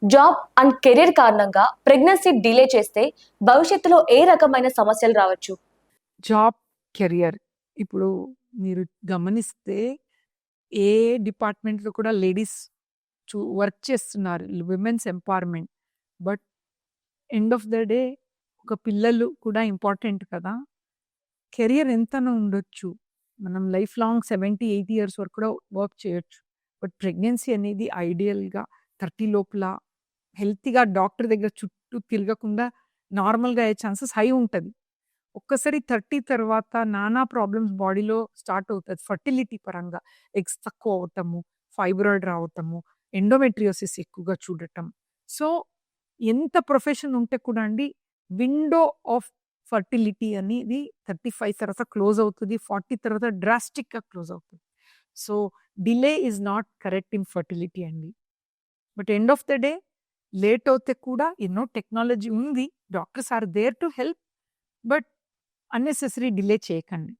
Job and career కారణంగా pregnancy delay చేస్తే భవిష్యత్తులో ఏ రకమైన సమస్యలు రావచ్చు? జాబ్, కెరియర్ ఇప్పుడు మీరు గమనిస్తే ఏ డిపార్ట్మెంట్‌లో కూడా లేడీస్ వర్క్ చేస్తున్నారు. Women's empowerment. But end of the day ఒక పిల్లలు కూడా ఇంపార్టెంట్ కదా! కెరియర్ ఎంతనో ఉండొచ్చు. మనం లైఫ్ లాంగ్ 70, 80 ఇయర్స్ వరకు కూడా వర్క్ చేయొచ్చు. బట్ ప్రెగ్నెన్సీ అనేది ఐడియల్‌గా 30 లోపల హెల్తీగా డాక్టర్ దగ్గర చుట్టూ తిరగకుండా నార్మల్‌గా అయ్యే ఛాన్సెస్ హై ఉంటది. ఒక్కసారి 30 తర్వాత నానా ప్రాబ్లమ్స్ బాడీలో స్టార్ట్ అవుతది. ఫర్టిలిటీ పరంగా ఎగ్స్ తక్కువ అవ్వటము, ఫైబ్రాయిడ్ రావటము, ఎండోమెట్రియోసిస్ ఎక్కువగా చూడటం. సో, ఎంత ప్రొఫెషన్ ఉంటే కూడా అండి విండో ఆఫ్ ఫర్టిలిటీ అనేది 35 తర్వాత క్లోజ్ అవుతది. 40 తర్వాత డ్రాస్టిక్‌గా క్లోజ్ అవుతది. So, delay is not correct in fertility అండి. But end of the day late అవుతే కూడా ఎన్నో టెక్నాలజీ ఉంది. Doctors are there to help. But unnecessary delay చేయకండి.